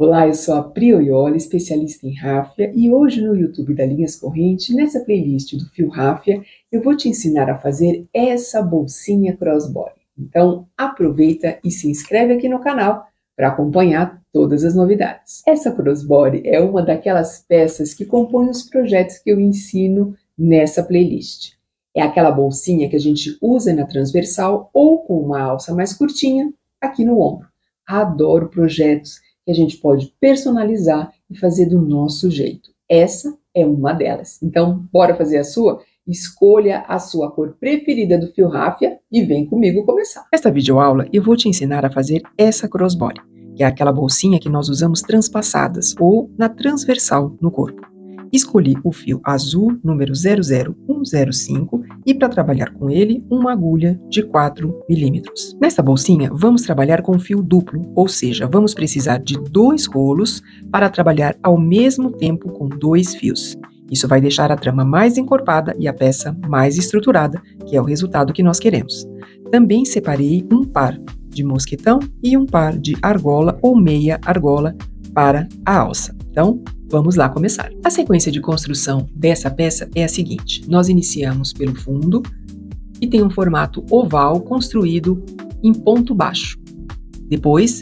Olá, eu sou a Pri Oioli, especialista em ráfia, e hoje no YouTube da Linhas Corrente, nessa playlist do Fio Ráfia, eu vou te ensinar a fazer essa bolsinha crossbody. Então, aproveita e se inscreve aqui no canal para acompanhar todas as novidades. Essa crossbody é uma daquelas peças que compõem os projetos que eu ensino nessa playlist. É aquela bolsinha que a gente usa na transversal ou com uma alça mais curtinha aqui no ombro. Adoro projetos que a gente pode personalizar e fazer do nosso jeito. Essa é uma delas. Então, bora fazer a sua? Escolha a sua cor preferida do fio ráfia e vem comigo começar. Nesta videoaula, eu vou te ensinar a fazer essa crossbody, que é aquela bolsinha que nós usamos transpassadas ou na transversal no corpo. Escolhi o fio azul número 00105 e para trabalhar com ele, uma agulha de 4 milímetros. Nesta bolsinha, vamos trabalhar com fio duplo, ou seja, vamos precisar de 2 rolos para trabalhar ao mesmo tempo com 2 fios. Isso vai deixar a trama mais encorpada e a peça mais estruturada, que é o resultado que nós queremos. Também separei um par de mosquetão e um par de argola ou meia argola para a alça. Então, vamos lá começar. A sequência de construção dessa peça é a seguinte. Nós iniciamos pelo fundo e tem um formato oval construído em ponto baixo. Depois,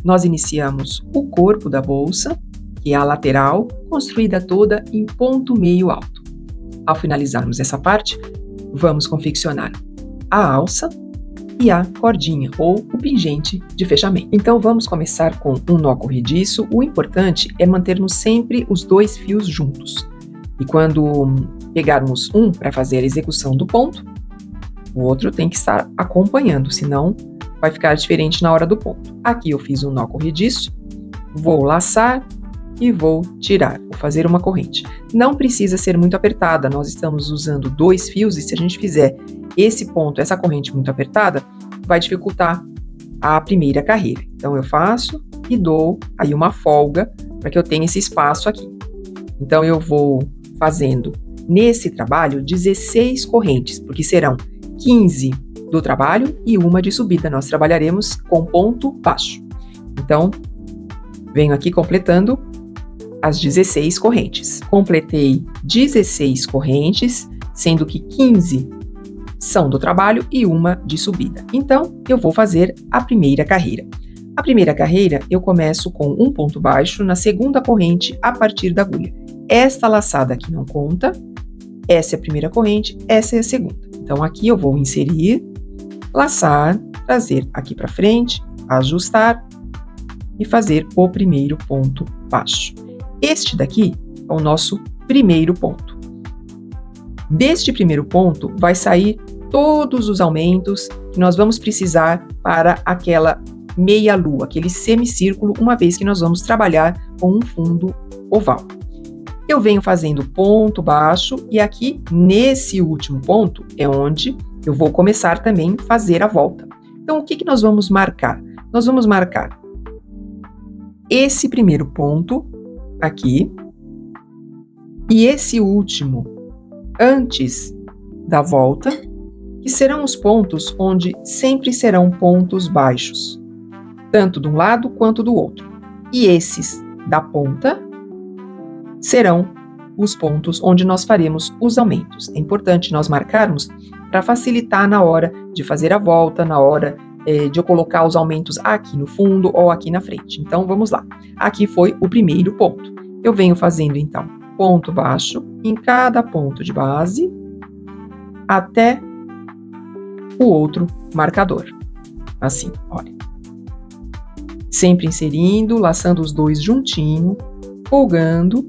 nós iniciamos o corpo da bolsa, que é a lateral, construída toda em ponto meio alto. Ao finalizarmos essa parte, vamos confeccionar a alça e a cordinha, ou o pingente de fechamento. Então, vamos começar com um nó corrediço. O importante é mantermos sempre os 2 fios juntos. E quando pegarmos um para fazer a execução do ponto, o outro tem que estar acompanhando, senão vai ficar diferente na hora do ponto. Aqui eu fiz um nó corrediço, vou laçar e vou tirar, vou fazer uma corrente. Não precisa ser muito apertada, nós estamos usando 2 fios e se a gente fizer esse ponto, essa corrente muito apertada, vai dificultar a primeira carreira. Então eu faço e dou aí uma folga para que eu tenha esse espaço aqui. Então eu vou fazendo nesse trabalho 16 correntes, porque serão 15 do trabalho e uma de subida. Nós trabalharemos com ponto baixo. Então venho aqui completando as 16 correntes. Completei 16 correntes, sendo que 15 são do trabalho e uma de subida. Então, eu vou fazer a primeira carreira. A primeira carreira, eu começo com um ponto baixo na segunda corrente a partir da agulha. Esta laçada aqui não conta, essa é a primeira corrente, essa é a segunda. Então, aqui eu vou inserir, laçar, trazer aqui para frente, ajustar e fazer o primeiro ponto baixo. Este daqui é o nosso primeiro ponto. Deste primeiro ponto vai sair todos os aumentos que nós vamos precisar para aquela meia-lua, aquele semicírculo, uma vez que nós vamos trabalhar com um fundo oval. Eu venho fazendo ponto baixo e aqui nesse último ponto é onde eu vou começar também a fazer a volta. Então, o que nós vamos marcar? Nós vamos marcar esse primeiro ponto aqui e esse último antes da volta, que serão os pontos onde sempre serão pontos baixos, tanto de um lado quanto do outro. E esses da ponta serão os pontos onde nós faremos os aumentos. É importante nós marcarmos para facilitar na hora de fazer a volta, na hora de eu colocar os aumentos aqui no fundo ou aqui na frente. Então, vamos lá. Aqui foi o primeiro ponto. Eu venho fazendo, então, ponto baixo em cada ponto de base até o outro marcador. Assim, olha. Sempre inserindo, laçando os 2 juntinho, folgando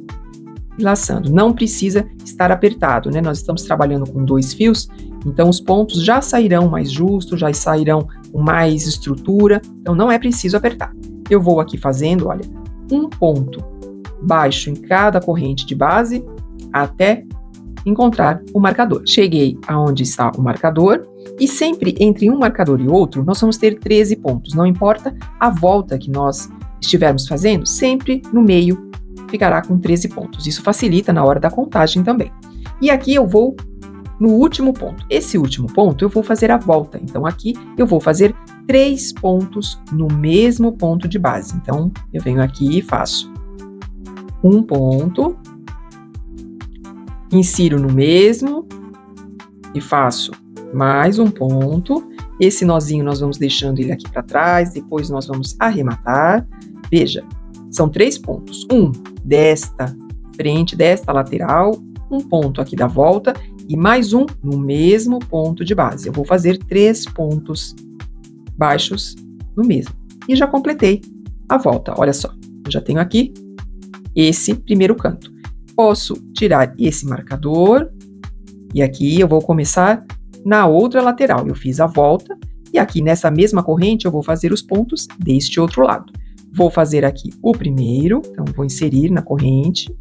e laçando. Não precisa estar apertado, né? Nós estamos trabalhando com 2 fios, então os pontos já sairão mais justos, já sairão com mais estrutura, então não é preciso apertar. Eu vou aqui fazendo, olha, um ponto baixo em cada corrente de base até encontrar o marcador. Cheguei aonde está o marcador e sempre entre um marcador e outro nós vamos ter 13 pontos. Não importa a volta que nós estivermos fazendo, sempre no meio ficará com 13 pontos. Isso facilita na hora da contagem também. E aqui eu vou no último ponto. Esse último ponto eu vou fazer a volta. Então aqui eu vou fazer 3 pontos no mesmo ponto de base. Então, eu venho aqui e faço um ponto, insiro no mesmo e faço mais um ponto. Esse nozinho nós vamos deixando ele aqui para trás, depois nós vamos arrematar. Veja, são 3 pontos. Um desta frente, desta lateral, um ponto aqui da volta e mais um no mesmo ponto de base. Eu vou fazer 3 pontos baixos no mesmo. E já completei a volta. Olha só, eu já tenho aqui esse primeiro canto. Posso tirar esse marcador e aqui eu vou começar na outra lateral. Eu fiz a volta e aqui nessa mesma corrente eu vou fazer os pontos deste outro lado. Vou fazer aqui o primeiro, então vou inserir na corrente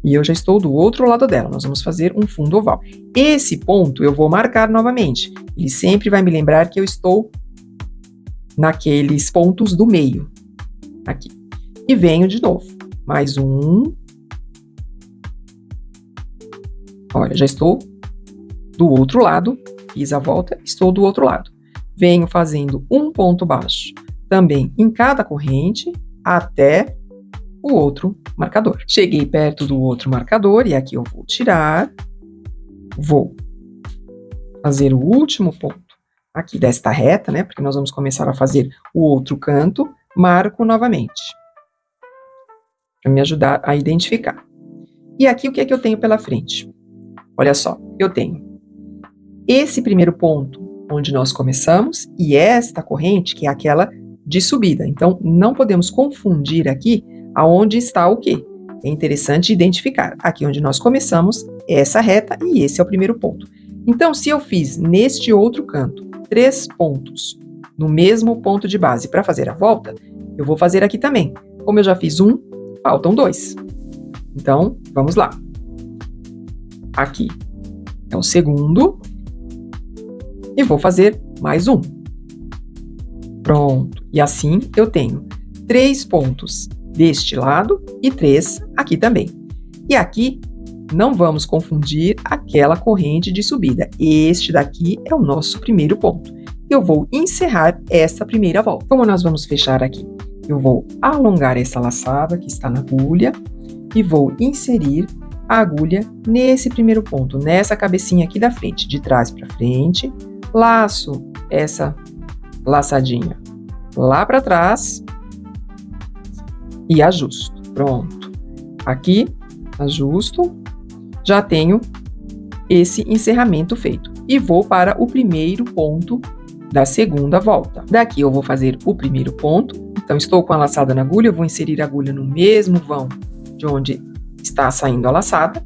e eu já estou do outro lado dela. Nós vamos fazer um fundo oval. Esse ponto eu vou marcar novamente. Ele sempre vai me lembrar que eu estou naqueles pontos do meio, aqui. E venho de novo, mais um. Olha, já estou do outro lado, fiz a volta, estou do outro lado. Venho fazendo um ponto baixo, também em cada corrente, até o outro marcador. Cheguei perto do outro marcador e aqui eu vou tirar, vou fazer o último ponto aqui desta reta, né? Porque nós vamos começar a fazer o outro canto, marco novamente, para me ajudar a identificar. E aqui o que é que eu tenho pela frente? Olha só, eu tenho esse primeiro ponto onde nós começamos e esta corrente que é aquela de subida. Então, não podemos confundir aqui aonde está o quê? É interessante identificar. Aqui onde nós começamos, essa reta e esse é o primeiro ponto. Então, se eu fiz neste outro canto 3 pontos no mesmo ponto de base para fazer a volta, eu vou fazer aqui também. Como eu já fiz um, faltam 2. Então, vamos lá. Aqui é o segundo. E vou fazer mais um. Pronto. E assim eu tenho 3 pontos deste lado e 3 aqui também. E aqui não vamos confundir aquela corrente de subida. Este daqui é o nosso primeiro ponto. Eu vou encerrar essa primeira volta. Como nós vamos fechar aqui? Eu vou alongar essa laçada que está na agulha e vou inserir a agulha nesse primeiro ponto, nessa cabecinha aqui da frente, de trás para frente. Laço essa laçadinha lá para trás e ajusto. Pronto. Aqui, ajusto. Já tenho esse encerramento feito. E vou para o primeiro ponto da segunda volta. Daqui eu vou fazer o primeiro ponto. Então, estou com a laçada na agulha, eu vou inserir a agulha no mesmo vão de onde está saindo a laçada.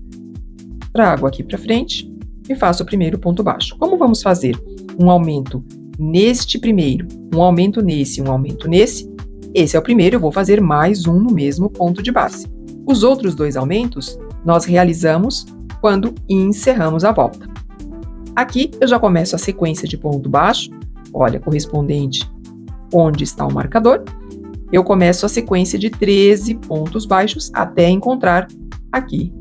Trago aqui para frente e faço o primeiro ponto baixo. Como vamos fazer um aumento neste primeiro, um aumento nesse, um aumento nesse, esse é o primeiro, eu vou fazer mais um no mesmo ponto de base. Os outros 2 aumentos nós realizamos quando encerramos a volta. Aqui eu já começo a sequência de ponto baixo, olha, correspondente onde está o marcador. Eu começo a sequência de 13 pontos baixos até encontrar aqui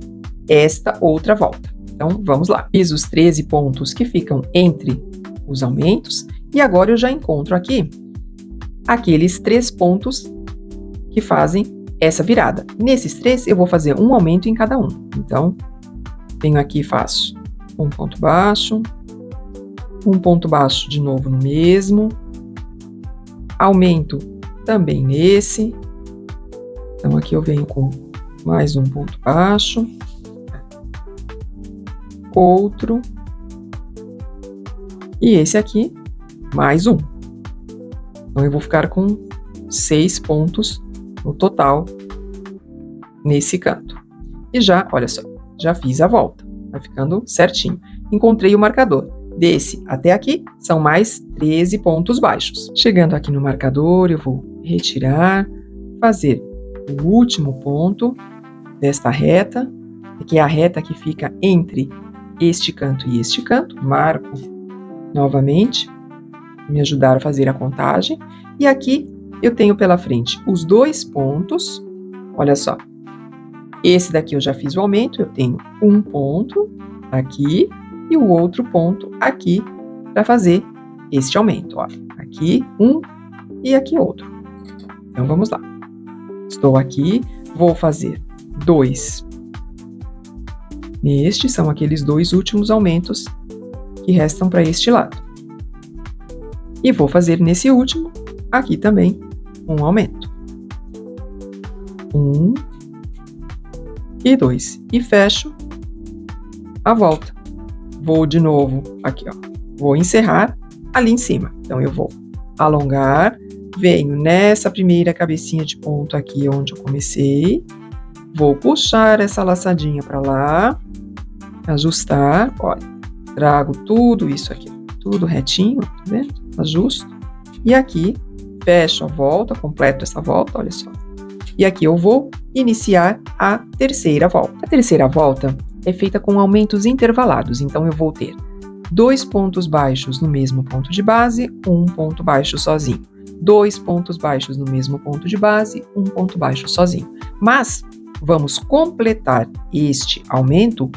esta outra volta. Então, vamos lá. Fiz os 13 pontos que ficam entre os aumentos e agora eu já encontro aqui aqueles 3 pontos que fazem essa virada. Nesses 3, eu vou fazer um aumento em cada um. Então, venho aqui e faço um ponto baixo de novo no mesmo, aumento também nesse. Então, aqui eu venho com mais um ponto baixo, outro, e esse aqui, mais um. Então, eu vou ficar com 6 pontos no total nesse canto. E já, olha só, já fiz a volta. Vai ficando certinho. Encontrei o marcador. Desse até aqui, são mais 13 pontos baixos. Chegando aqui no marcador, eu vou retirar, fazer o último ponto desta reta, que é a reta que fica entre este canto e este canto. Marco novamente, me ajudar a fazer a contagem. E aqui eu tenho pela frente os 2 pontos. Olha só, esse daqui eu já fiz o aumento, eu tenho um ponto aqui e o outro ponto aqui para fazer este aumento. Olha, aqui um e aqui outro. Então, vamos lá. Estou aqui, vou fazer 2. Nestes são aqueles 2 últimos aumentos que restam para este lado. E vou fazer nesse último, aqui também, um aumento. 1 e 2. E fecho a volta. Vou de novo aqui, ó. Vou encerrar ali em cima. Então, eu vou alongar, venho nessa primeira cabecinha de ponto aqui onde eu comecei, vou puxar essa laçadinha para lá, ajustar, olha, trago tudo isso aqui, tudo retinho, tá vendo? Ajusto, e aqui fecho a volta, completo essa volta, olha só. E aqui eu vou iniciar a terceira volta. A terceira volta é feita com aumentos intervalados, então eu vou ter 2 pontos baixos no mesmo ponto de base, 1 ponto baixo sozinho. 2 pontos baixos no mesmo ponto de base, 1 ponto baixo sozinho. Mas vamos completar este aumento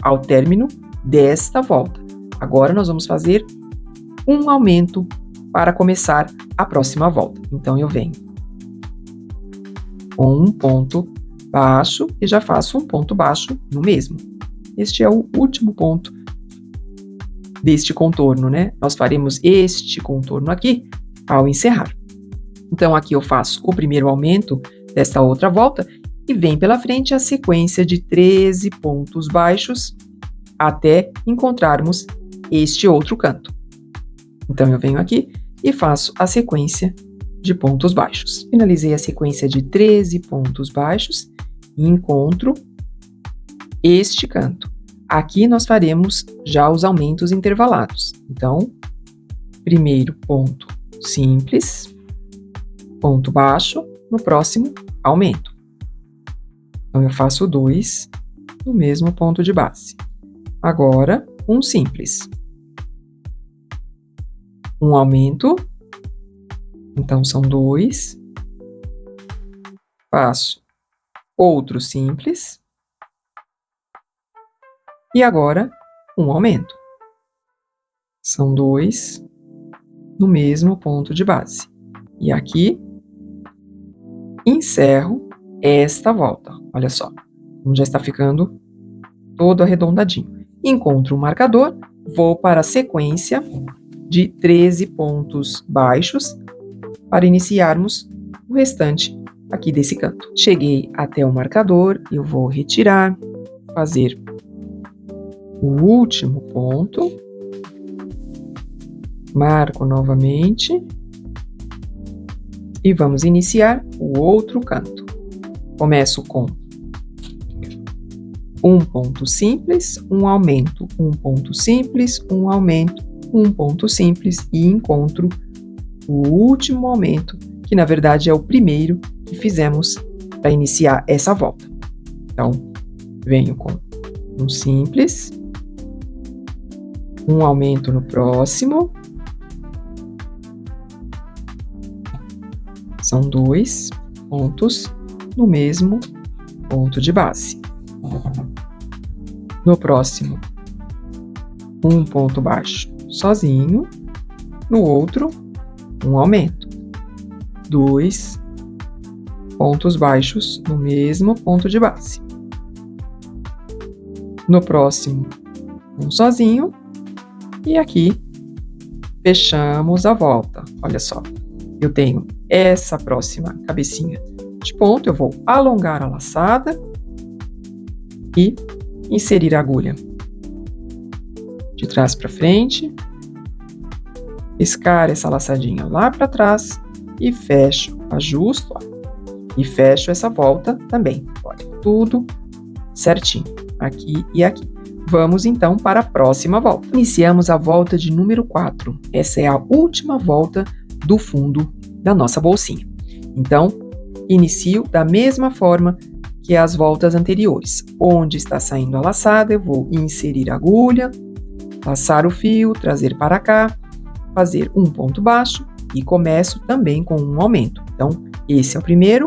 ao término desta volta. Agora nós vamos fazer um aumento para começar a próxima volta. Então eu venho com um ponto baixo e já faço um ponto baixo no mesmo. Este é o último ponto deste contorno, né? Nós faremos este contorno aqui ao encerrar. Então, aqui eu faço o primeiro aumento desta outra volta e vem pela frente a sequência de 13 pontos baixos até encontrarmos este outro canto. Então, eu venho aqui e faço a sequência de pontos baixos. Finalizei a sequência de 13 pontos baixos e encontro este canto. Aqui nós faremos já os aumentos intervalados. Então, primeiro ponto simples, ponto baixo, no próximo aumento. Então, eu faço 2 no mesmo ponto de base. Agora, um simples. Um aumento. Então, são 2. Faço outro simples. E agora, um aumento. São 2 no mesmo ponto de base. E aqui, encerro esta volta. Olha só, como já está ficando todo arredondadinho. Encontro o marcador, vou para a sequência de 13 pontos baixos para iniciarmos o restante aqui desse canto. Cheguei até o marcador, eu vou retirar, fazer o último ponto, marco novamente e vamos iniciar o outro canto. Começo com um ponto simples, um aumento, um ponto simples, um aumento, um ponto simples e encontro o último aumento, que na verdade é o primeiro que fizemos para iniciar essa volta. Então, venho com um simples, um aumento no próximo, são 2 pontos no mesmo ponto de base. No próximo, um ponto baixo sozinho, no outro, um aumento. 2 pontos baixos no mesmo ponto de base. No próximo, um sozinho. E aqui, fechamos a volta. Olha só, eu tenho essa próxima cabecinha de ponto, eu vou alongar a laçada e inserir a agulha de trás para frente, pescar essa laçadinha lá para trás e fecho, ajusto, ó, e fecho essa volta também. Olha, tudo certinho, aqui e aqui. Vamos então para a próxima volta. Iniciamos a volta de número 4. Essa é a última volta do fundo da nossa bolsinha. Então, inicio da mesma forma que as voltas anteriores. Onde está saindo a laçada, eu vou inserir a agulha, passar o fio, trazer para cá, fazer um ponto baixo e começo também com um aumento. Então, esse é o primeiro,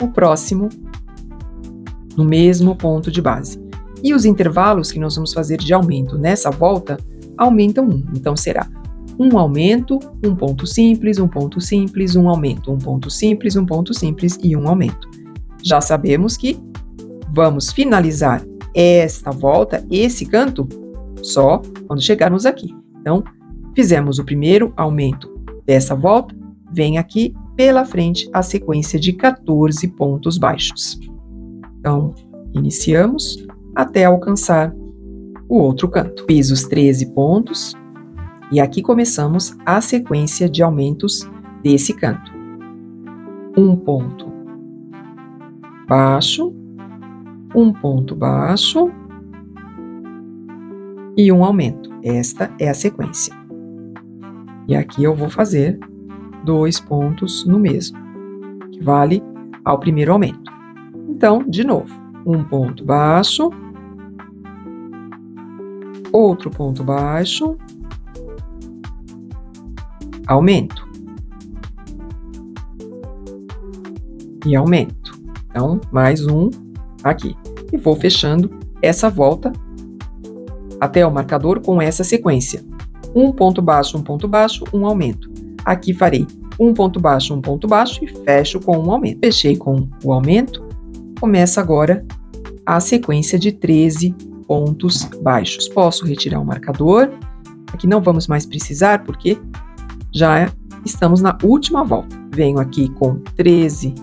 o próximo no mesmo ponto de base. E os intervalos que nós vamos fazer de aumento nessa volta aumentam 1. Então, será um aumento, um ponto simples, um ponto simples, um aumento, um ponto simples, um ponto simples e um aumento. Já sabemos que vamos finalizar esta volta, esse canto, só quando chegarmos aqui. Então, fizemos o primeiro aumento dessa volta, vem aqui pela frente a sequência de 14 pontos baixos. Então, iniciamos até alcançar o outro canto. Fiz os 13 pontos e aqui começamos a sequência de aumentos desse canto. Um ponto baixo, um ponto baixo e um aumento. Esta é a sequência. E aqui eu vou fazer 2 pontos no mesmo, que vale ao primeiro aumento. Então, de novo, um ponto baixo, outro ponto baixo, aumento e aumento. Então, mais um aqui. E vou fechando essa volta até o marcador com essa sequência. Um ponto baixo, um aumento. Aqui farei um ponto baixo e fecho com um aumento. Fechei com o aumento. Começa agora a sequência de 13 pontos baixos. Posso retirar o marcador. Aqui não vamos mais precisar porque já estamos na última volta. Venho aqui com 13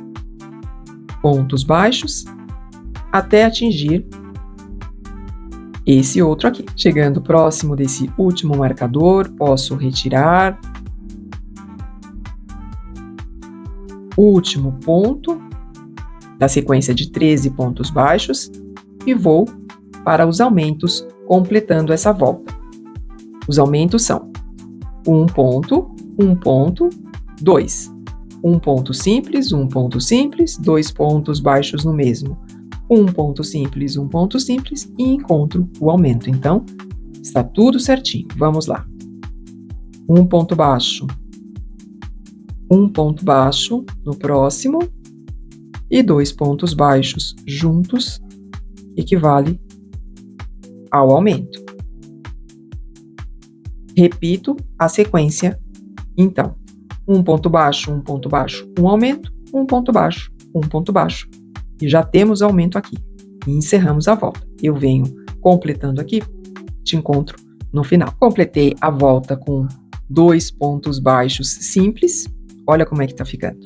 pontos baixos até atingir esse outro aqui. Chegando próximo desse último marcador, posso retirar o último ponto da sequência de 13 pontos baixos e vou para os aumentos, completando essa volta. Os aumentos são um ponto, 2. Um ponto simples, 2 pontos baixos no mesmo. Um ponto simples e encontro o aumento. Então, está tudo certinho. Vamos lá. Um ponto baixo no próximo e 2 pontos baixos juntos equivale ao aumento. Repito a sequência, então. Um ponto baixo, um aumento, um ponto baixo, e já temos aumento aqui. E encerramos a volta. Eu venho completando aqui, te encontro no final. Completei a volta com 2 pontos baixos simples. Olha como é que tá ficando.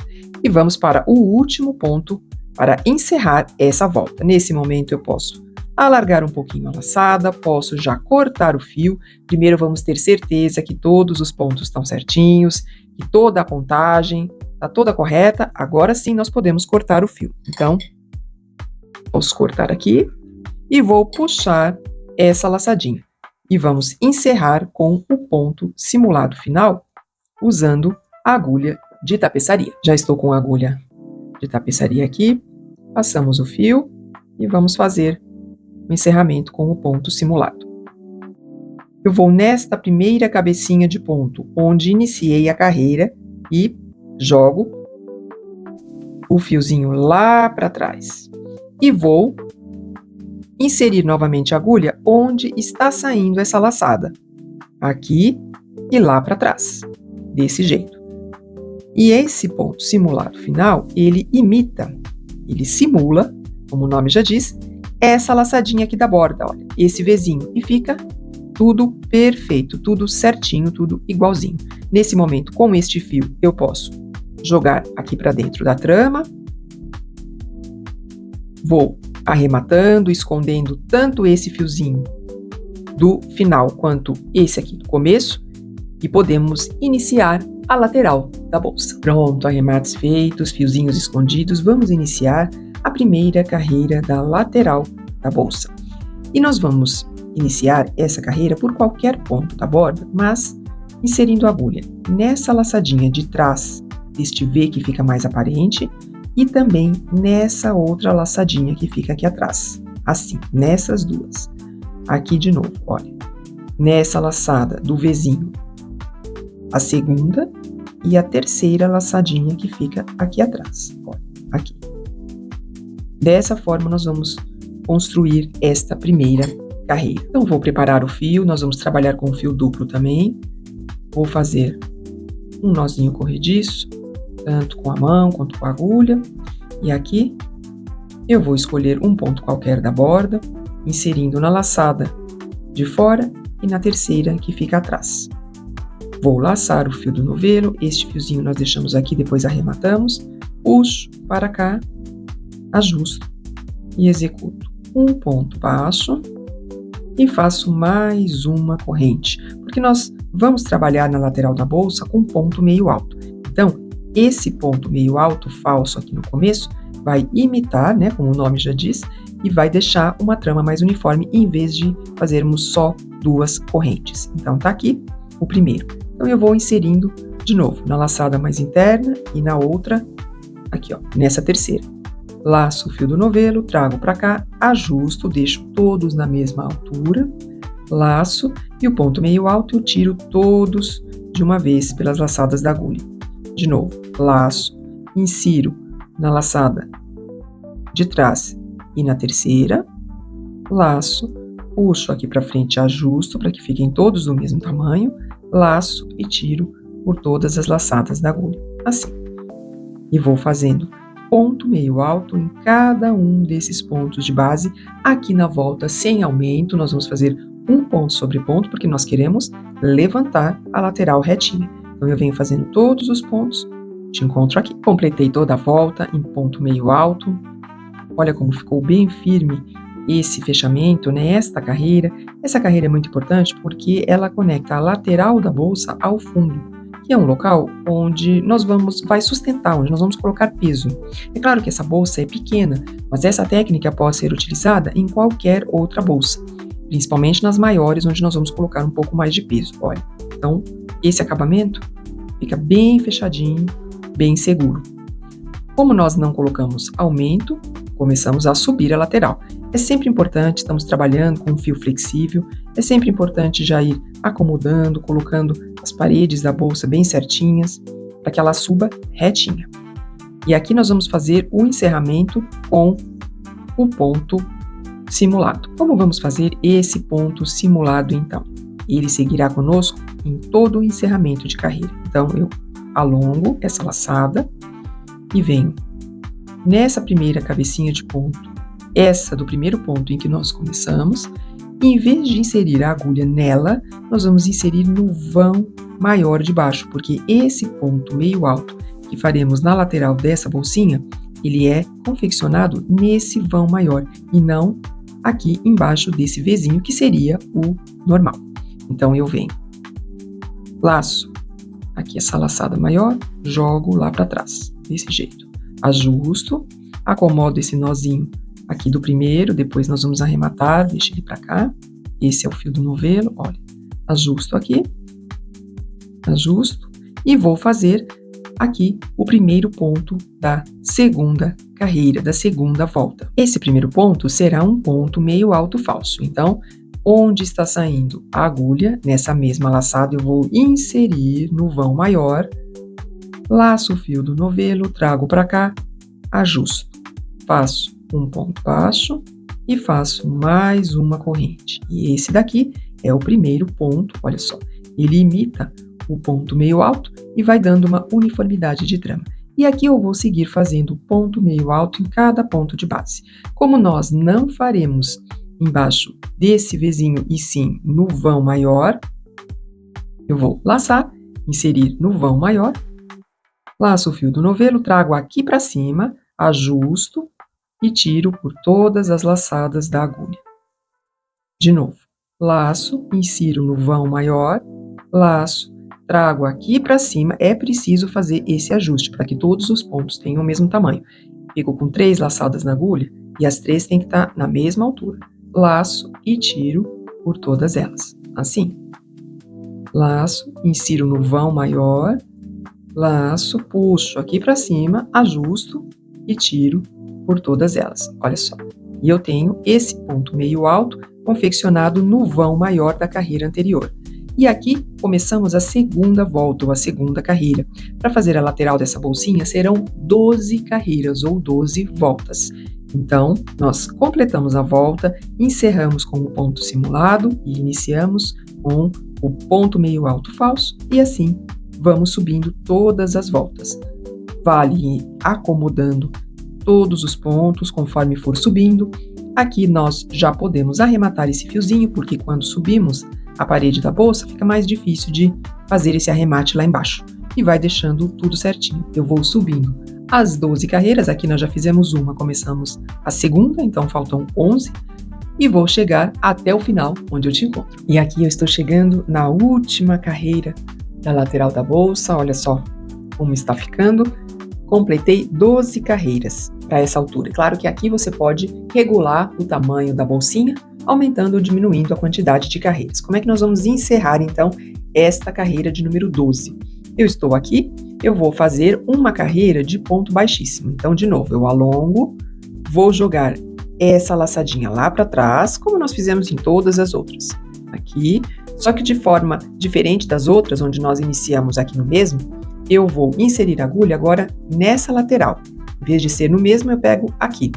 E vamos para o último ponto para encerrar essa volta. Nesse momento eu posso alargar um pouquinho a laçada, posso já cortar o fio. Primeiro vamos ter certeza que todos os pontos estão certinhos, que toda a contagem está toda correta. Agora sim nós podemos cortar o fio. Então, posso cortar aqui e vou puxar essa laçadinha. E vamos encerrar com o ponto simulado final, usando a agulha de tapeçaria. Já estou com a agulha de tapeçaria aqui, passamos o fio e vamos fazer o encerramento com o ponto simulado. Eu vou nesta primeira cabecinha de ponto, onde iniciei a carreira, e jogo o fiozinho lá para trás. E vou inserir novamente a agulha onde está saindo essa laçada. Aqui e lá para trás. Desse jeito. E esse ponto simulado final, ele simula, como o nome já diz, essa laçadinha aqui da borda, olha, esse Vzinho, e fica tudo perfeito, tudo certinho, tudo igualzinho. Nesse momento, com este fio, eu posso jogar aqui para dentro da trama, vou arrematando, escondendo tanto esse fiozinho do final quanto esse aqui do começo, e podemos iniciar a lateral da bolsa. Pronto, arremates feitos, fiozinhos escondidos, vamos iniciar a primeira carreira da lateral da bolsa. E nós vamos iniciar essa carreira por qualquer ponto da borda, mas inserindo a agulha nessa laçadinha de trás deste V que fica mais aparente e também nessa outra laçadinha que fica aqui atrás. Assim, nessas duas. Aqui de novo, olha. Nessa laçada do Vzinho, a segunda e a terceira laçadinha que fica aqui atrás. Olha, aqui. Dessa forma, nós vamos construir esta primeira carreira. Então, vou preparar o fio, nós vamos trabalhar com fio duplo também. vou fazer um nozinho corrediço, tanto com a mão quanto com a agulha. E aqui eu vou escolher um ponto qualquer da borda, inserindo na laçada de fora e na terceira que fica atrás. Vou laçar o fio do novelo, este fiozinho nós deixamos aqui, depois arrematamos, puxo para cá, ajusto e executo um ponto baixo e faço mais uma corrente, porque nós vamos trabalhar na lateral da bolsa com ponto meio alto. Então, esse ponto meio alto falso aqui no começo vai imitar, né, como o nome já diz, e vai deixar uma trama mais uniforme em vez de fazermos só duas correntes. Então, tá aqui o primeiro. Então, eu vou inserindo de novo na laçada mais interna e na outra, aqui ó, nessa terceira. Laço o fio do novelo, trago para cá, ajusto, deixo todos na mesma altura, laço e o ponto meio alto eu tiro todos de uma vez pelas laçadas da agulha. De novo, laço, insiro na laçada de trás e na terceira, laço, puxo aqui para frente, ajusto para que fiquem todos do mesmo tamanho, laço e tiro por todas as laçadas da agulha, assim. E vou fazendo ponto meio alto em cada um desses pontos de base. Aqui na volta, sem aumento, nós vamos fazer um ponto sobre ponto, porque nós queremos levantar a lateral retinha. Então, eu venho fazendo todos os pontos, te encontro aqui. Completei toda a volta em ponto meio alto. Olha como ficou bem firme esse fechamento, né? Esta carreira. Essa carreira é muito importante porque ela conecta a lateral da bolsa ao fundo, que é um local onde vai sustentar, onde nós vamos colocar peso. É claro que essa bolsa é pequena, mas essa técnica pode ser utilizada em qualquer outra bolsa, principalmente nas maiores, onde nós vamos colocar um pouco mais de peso. Olha, então esse acabamento fica bem fechadinho, bem seguro. Como nós não colocamos aumento, começamos a subir a lateral. É sempre importante, estamos trabalhando com um fio flexível, é sempre importante já ir acomodando, colocando as paredes da bolsa bem certinhas, para que ela suba retinha. E aqui nós vamos fazer o encerramento com o ponto simulado. Como vamos fazer esse ponto simulado então? Ele seguirá conosco em todo o encerramento de carreira. Então eu alongo essa laçada e venho nessa primeira cabecinha de ponto, essa do primeiro ponto em que nós começamos, e em vez de inserir a agulha nela, nós vamos inserir no vão maior de baixo, porque esse ponto meio alto que faremos na lateral dessa bolsinha, ele é confeccionado nesse vão maior e não aqui embaixo desse Vzinho, que seria o normal. Então eu venho, laço aqui essa laçada maior, jogo lá para trás, desse jeito. Ajusto, acomodo esse nozinho aqui do primeiro, depois nós vamos arrematar, deixa ele para cá. Esse é o fio do novelo, olha. Ajusto aqui, ajusto e vou fazer aqui o primeiro ponto da segunda carreira, da segunda volta. Esse primeiro ponto será um ponto meio alto falso. Então, onde está saindo a agulha, nessa mesma laçada, eu vou inserir no vão maior, laço o fio do novelo, trago para cá, ajusto, faço um ponto baixo e faço mais uma corrente. E esse daqui é o primeiro ponto, olha só, ele imita o ponto meio alto e vai dando uma uniformidade de trama. E aqui eu vou seguir fazendo ponto meio alto em cada ponto de base. Como nós não faremos embaixo desse Vzinho e sim no vão maior, eu vou laçar, inserir no vão maior, laço o fio do novelo, trago aqui para cima, ajusto e tiro por todas as laçadas da agulha. De novo, laço, insiro no vão maior, laço, trago aqui para cima. É preciso fazer esse ajuste para que todos os pontos tenham o mesmo tamanho. Fico com 3 laçadas na agulha e as 3 têm que estar na mesma altura. Laço e tiro por todas elas, assim. Laço, insiro no vão maior, laço, puxo aqui para cima, ajusto e tiro por todas elas, olha só. E eu tenho esse ponto meio alto confeccionado no vão maior da carreira anterior. E aqui começamos a segunda volta, ou a segunda carreira. Para fazer a lateral dessa bolsinha serão 12 carreiras, ou 12 voltas. Então, nós completamos a volta, encerramos com o ponto simulado e iniciamos com o ponto meio alto falso e assim vamos subindo todas as voltas. Vale ir acomodando todos os pontos conforme for subindo. Aqui nós já podemos arrematar esse fiozinho, porque quando subimos a parede da bolsa fica mais difícil de fazer esse arremate lá embaixo. E vai deixando tudo certinho. Eu vou subindo as 12 carreiras, aqui nós já fizemos uma, começamos a segunda, então faltam 11. E vou chegar até o final, onde eu te encontro. E aqui eu estou chegando na última carreira da lateral da bolsa, olha só como está ficando. Completei 12 carreiras para essa altura. Claro que aqui você pode regular o tamanho da bolsinha, aumentando ou diminuindo a quantidade de carreiras. Como é que nós vamos encerrar, então, esta carreira de número 12? Eu estou aqui, eu vou fazer uma carreira de ponto baixíssimo. Então, de novo, eu alongo, vou jogar essa laçadinha lá para trás, como nós fizemos em todas as outras. Aqui, só que de forma diferente das outras, onde nós iniciamos aqui no mesmo, eu vou inserir a agulha agora nessa lateral. Em vez de ser no mesmo, eu pego aqui.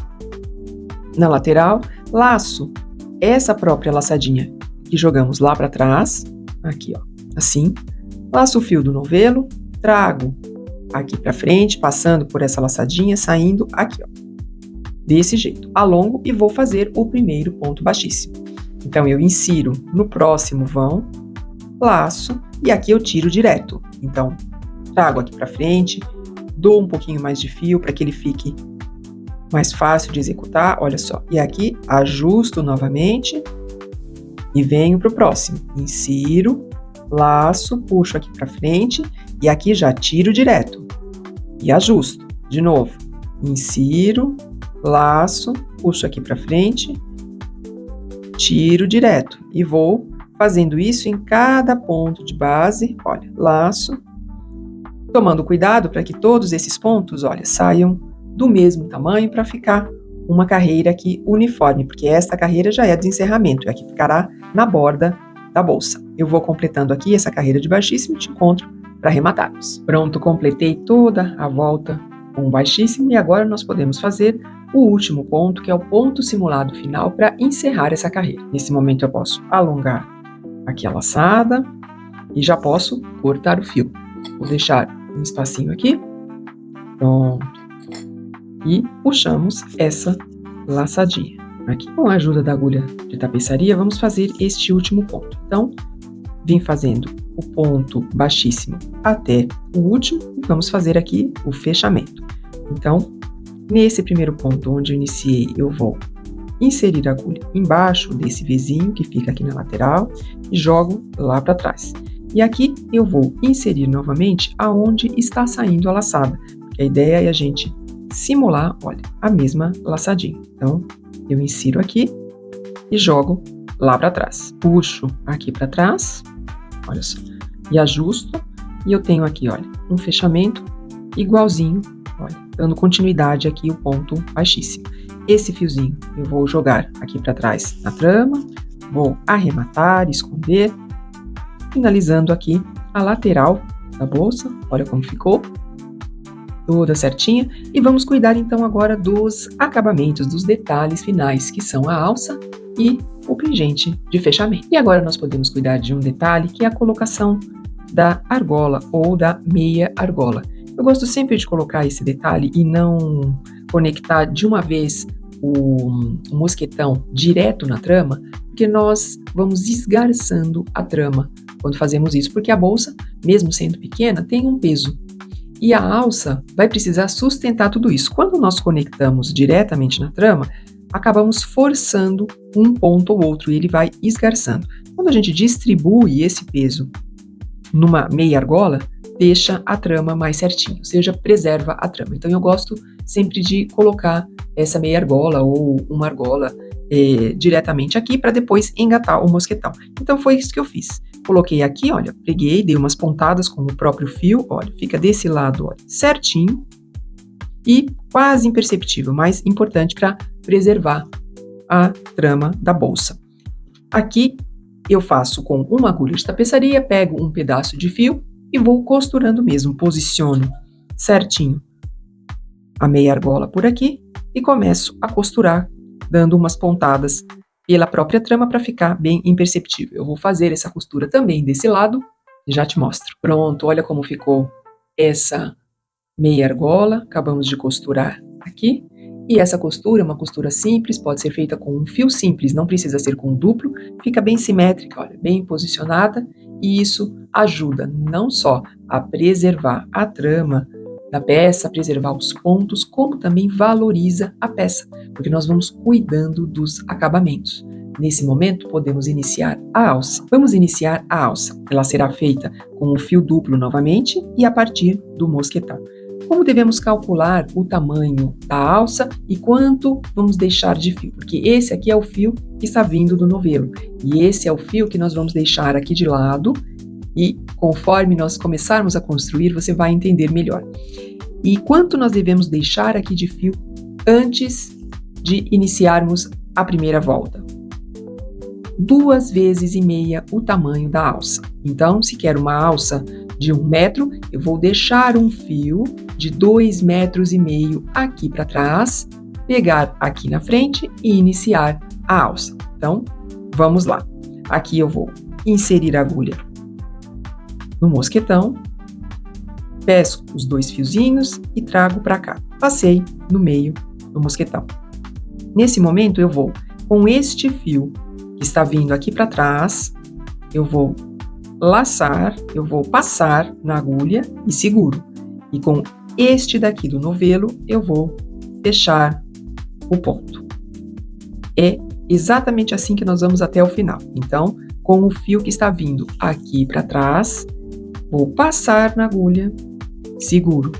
Na lateral, laço essa própria laçadinha que jogamos lá para trás, aqui ó, assim. Laço o fio do novelo, trago aqui para frente, passando por essa laçadinha, saindo aqui ó. Desse jeito, alongo e vou fazer o primeiro ponto baixíssimo. Então, eu insiro no próximo vão, laço, e aqui eu tiro direto. Então, trago aqui para frente, dou um pouquinho mais de fio para que ele fique mais fácil de executar, olha só. E aqui, ajusto novamente e venho para o próximo. Insiro, laço, puxo aqui para frente e aqui já tiro direto. E ajusto, de novo. Insiro, laço, puxo aqui para frente, tiro direto e vou fazendo isso em cada ponto de base, olha, laço, tomando cuidado para que todos esses pontos, olha, saiam do mesmo tamanho para ficar uma carreira aqui uniforme, porque esta carreira já é de encerramento, e aqui ficará na borda da bolsa. Eu vou completando aqui essa carreira de baixíssimo e te encontro para arrematarmos. Pronto, completei toda a volta com baixíssimo e agora nós podemos fazer o último ponto, que é o ponto simulado final para encerrar essa carreira. Nesse momento eu posso alongar aqui a laçada e já posso cortar o fio. Vou deixar um espacinho aqui, pronto, e puxamos essa laçadinha. Aqui, com a ajuda da agulha de tapeçaria, vamos fazer este último ponto. Então, vim fazendo o ponto baixíssimo até o último e vamos fazer aqui o fechamento. Então, nesse primeiro ponto onde eu iniciei, eu vou inserir a agulha embaixo desse Vzinho que fica aqui na lateral e jogo lá para trás. E aqui eu vou inserir novamente aonde está saindo a laçada, porque a ideia é a gente simular, olha, a mesma laçadinha. Então, eu insiro aqui e jogo lá para trás. Puxo aqui para trás, olha só, e ajusto, e eu tenho aqui, olha, um fechamento igualzinho, olha, dando continuidade aqui o ponto baixíssimo. Esse fiozinho eu vou jogar aqui para trás na trama, vou arrematar, esconder, finalizando aqui a lateral da bolsa, olha como ficou, toda certinha, e vamos cuidar então agora dos acabamentos, dos detalhes finais, que são a alça e o pingente de fechamento. E agora nós podemos cuidar de um detalhe, que é a colocação da argola ou da meia argola. Eu gosto sempre de colocar esse detalhe e não conectar de uma vez o mosquetão direto na trama, porque nós vamos esgarçando a trama quando fazemos isso, porque a bolsa, mesmo sendo pequena, tem um peso. E a alça vai precisar sustentar tudo isso. Quando nós conectamos diretamente na trama, acabamos forçando um ponto ou outro e ele vai esgarçando. Quando a gente distribui esse peso numa meia argola, deixa a trama mais certinho, ou seja, preserva a trama. Então eu gosto sempre de colocar essa meia argola ou uma argola diretamente aqui para depois engatar o mosquetão. Então foi isso que eu fiz. Coloquei aqui, olha, preguei, dei umas pontadas com o próprio fio, olha, fica desse lado, olha, certinho e quase imperceptível, mas importante para preservar a trama da bolsa. Aqui eu faço com uma agulha de tapeçaria, pego um pedaço de fio e vou costurando mesmo, posiciono certinho a meia argola por aqui e começo a costurar, dando umas pontadas pela própria trama para ficar bem imperceptível. Eu vou fazer essa costura também desse lado e já te mostro. Pronto, olha como ficou essa meia argola, acabamos de costurar aqui. E essa costura é uma costura simples, pode ser feita com um fio simples, não precisa ser com duplo, fica bem simétrica, olha, bem posicionada, e isso ajuda não só a preservar a trama da peça, preservar os pontos, como também valoriza a peça, porque nós vamos cuidando dos acabamentos. Nesse momento, podemos iniciar a alça. Vamos iniciar a alça. Ela será feita com o fio duplo novamente e a partir do mosquetão. Como devemos calcular o tamanho da alça e quanto vamos deixar de fio? Porque esse aqui é o fio que está vindo do novelo e esse é o fio que nós vamos deixar aqui de lado e conforme nós começarmos a construir, você vai entender melhor. E quanto nós devemos deixar aqui de fio antes de iniciarmos a primeira volta? 2,5 vezes o tamanho da alça. Então, se quer uma alça de 1 metro, eu vou deixar um fio de 2,5 metros aqui para trás, pegar aqui na frente e iniciar a alça. Então, vamos lá. Aqui eu vou inserir a agulha no mosquetão, pesco os 2 fiozinhos e trago para cá. Passei no meio do mosquetão. Nesse momento, eu vou, com este fio que está vindo aqui para trás, eu vou laçar, eu vou passar na agulha e seguro. E com este daqui do novelo, eu vou fechar o ponto. É exatamente assim que nós vamos até o final. Então, com o fio que está vindo aqui para trás, vou passar na agulha, seguro,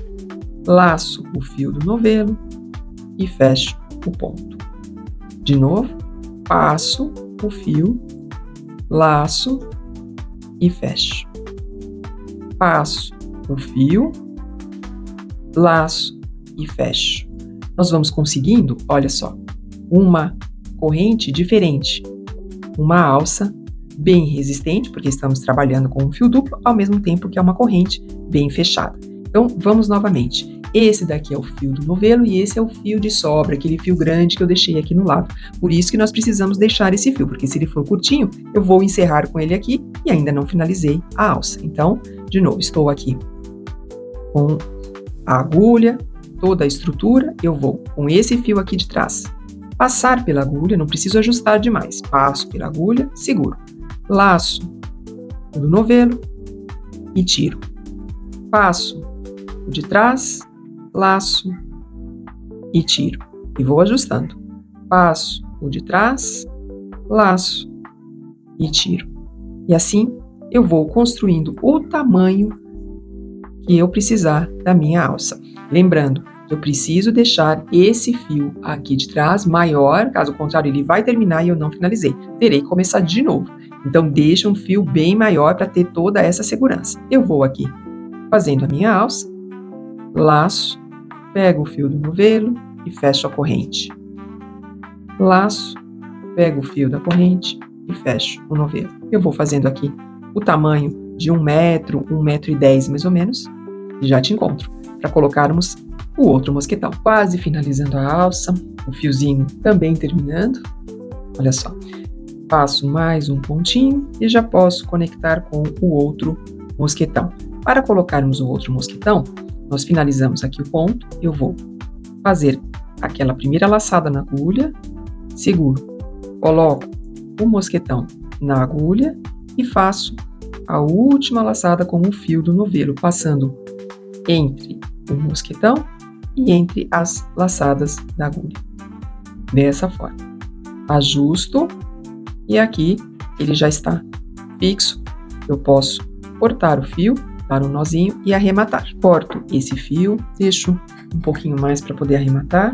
laço o fio do novelo e fecho o ponto. De novo, passo o fio, laço e fecho. Passo o fio, laço e fecho. Nós vamos conseguindo, olha só, uma corrente diferente, uma alça bem resistente, porque estamos trabalhando com um fio duplo, ao mesmo tempo que é uma corrente bem fechada. Então, vamos novamente. Esse daqui é o fio do novelo e esse é o fio de sobra, aquele fio grande que eu deixei aqui no lado. Por isso que nós precisamos deixar esse fio, porque se ele for curtinho, eu vou encerrar com ele aqui e ainda não finalizei a alça. Então, de novo, estou aqui com a agulha, toda a estrutura, eu vou com esse fio aqui de trás, passar pela agulha, não preciso ajustar demais, passo pela agulha, seguro, laço o do novelo e tiro, passo o de trás, laço e tiro, e vou ajustando, passo o de trás, laço e tiro, e assim eu vou construindo o tamanho que eu precisar da minha alça. Lembrando, eu preciso deixar esse fio aqui de trás maior, caso contrário ele vai terminar e eu não finalizei. Terei que começar de novo. Então deixa um fio bem maior para ter toda essa segurança. Eu vou aqui fazendo a minha alça, laço, pego o fio do novelo e fecho a corrente. Laço, pego o fio da corrente e fecho o novelo. Eu vou fazendo aqui o tamanho de 1 metro, 1,10 metro mais ou menos, e já te encontro para colocarmos o outro mosquetão. Quase finalizando a alça, o fiozinho também terminando. Olha só, passo mais um pontinho e já posso conectar com o outro mosquetão. Para colocarmos o outro mosquetão, nós finalizamos aqui o ponto, eu vou fazer aquela primeira laçada na agulha, seguro, coloco o mosquetão na agulha e faço a última laçada com o fio do novelo, passando entre o mosquetão e entre as laçadas da agulha. Dessa forma. Ajusto e aqui ele já está fixo. Eu posso cortar o fio, dar um nozinho e arrematar. Corto esse fio, deixo um pouquinho mais para poder arrematar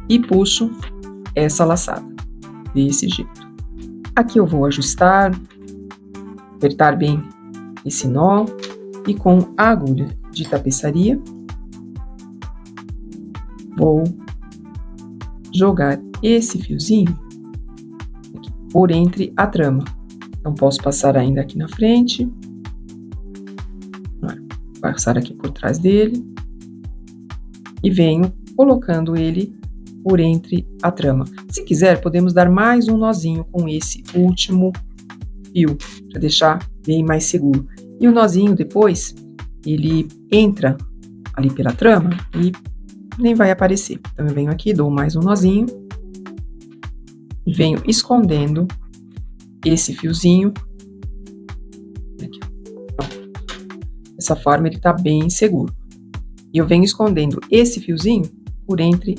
e puxo essa laçada desse jeito. Aqui eu vou ajustar, apertar bem esse nó e com a agulha de tapeçaria vou jogar esse fiozinho aqui por entre a trama. Então posso passar ainda aqui na frente, passar aqui por trás dele e venho colocando ele por entre a trama. Se quiser, podemos dar mais um nozinho com esse último fio, para deixar bem mais seguro. E o nozinho depois, ele entra ali pela trama e nem vai aparecer. Então eu venho aqui, dou mais um nozinho, e venho escondendo esse fiozinho. Aqui. Dessa forma ele tá bem seguro. E eu venho escondendo esse fiozinho por entre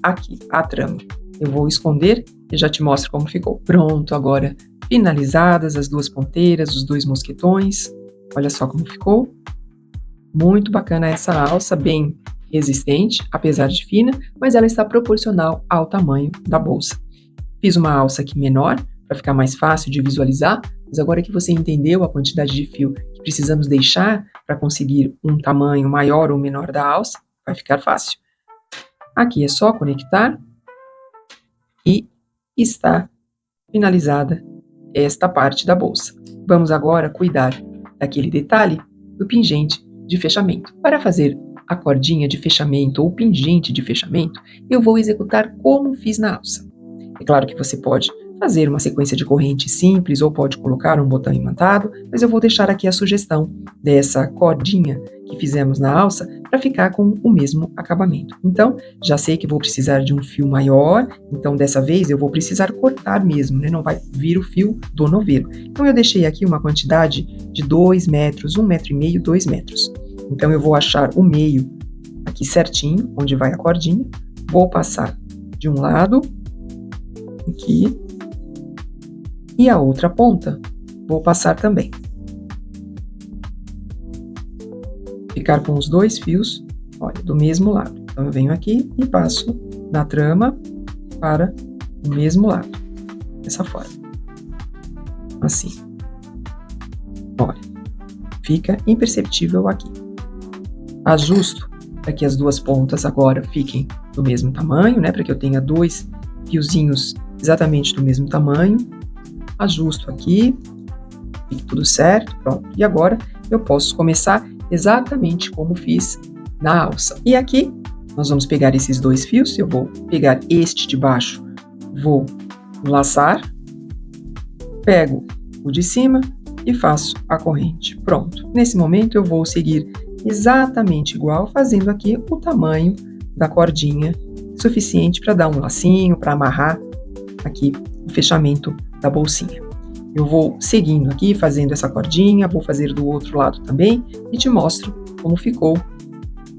aqui, a trama. Eu vou esconder e já te mostro como ficou. Pronto, agora finalizadas as duas ponteiras, os dois mosquetões. Olha só como ficou. Muito bacana essa alça, bem resistente, apesar de fina, mas ela está proporcional ao tamanho da bolsa. Fiz uma alça aqui menor, para ficar mais fácil de visualizar, mas agora que você entendeu a quantidade de fio que precisamos deixar para conseguir um tamanho maior ou menor da alça, vai ficar fácil. Aqui é só conectar e está finalizada esta parte da bolsa. Vamos agora cuidar daquele detalhe do pingente de fechamento. Para fazer a cordinha de fechamento ou pingente de fechamento, eu vou executar como fiz na alça. É claro que você pode fazer uma sequência de corrente simples ou pode colocar um botão imantado, mas eu vou deixar aqui a sugestão dessa cordinha que fizemos na alça para ficar com o mesmo acabamento. Então, já sei que vou precisar de um fio maior, então dessa vez eu vou precisar cortar mesmo, né? Não vai vir o fio do novelo. Então eu deixei aqui uma quantidade de 2 metros, 1,5 metro, 2 metros. Então eu vou achar o meio aqui certinho, onde vai a cordinha, vou passar de um lado, aqui, e a outra ponta vou passar também. Ficar com os dois fios, olha, do mesmo lado. Então eu venho aqui e passo na trama para o mesmo lado, dessa forma. Assim. Olha, fica imperceptível aqui. Ajusto para que as duas pontas agora fiquem do mesmo tamanho, né? Para que eu tenha dois fiozinhos exatamente do mesmo tamanho. Ajusto aqui, fica tudo certo, pronto. E agora eu posso começar exatamente como fiz na alça. E aqui nós vamos pegar esses dois fios, eu vou pegar este de baixo, vou laçar, pego o de cima e faço a corrente. Pronto. Nesse momento eu vou seguir exatamente igual, fazendo aqui o tamanho da cordinha suficiente para dar um lacinho, para amarrar aqui o fechamento da bolsinha. Eu vou seguindo aqui, fazendo essa cordinha, vou fazer do outro lado também e te mostro como ficou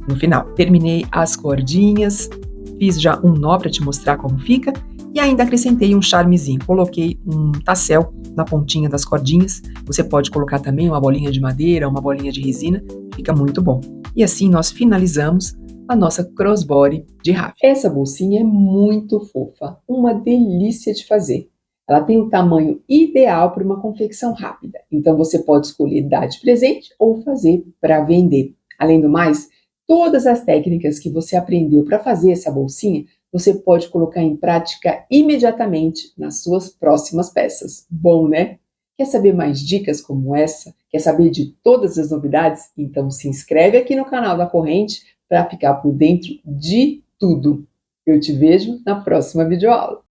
no final. Terminei as cordinhas, fiz já um nó para te mostrar como fica e ainda acrescentei um charmezinho. Coloquei um tassel na pontinha das cordinhas. Você pode colocar também uma bolinha de madeira, uma bolinha de resina, fica muito bom. E assim nós finalizamos a nossa crossbody de ráfia. Essa bolsinha é muito fofa, uma delícia de fazer. Ela tem o tamanho ideal para uma confecção rápida, então você pode escolher dar de presente ou fazer para vender. Além do mais, todas as técnicas que você aprendeu para fazer essa bolsinha, você pode colocar em prática imediatamente nas suas próximas peças. Bom, né? Quer saber mais dicas como essa? Quer saber de todas as novidades? Então se inscreve aqui no canal da Corrente para ficar por dentro de tudo. Eu te vejo na próxima videoaula.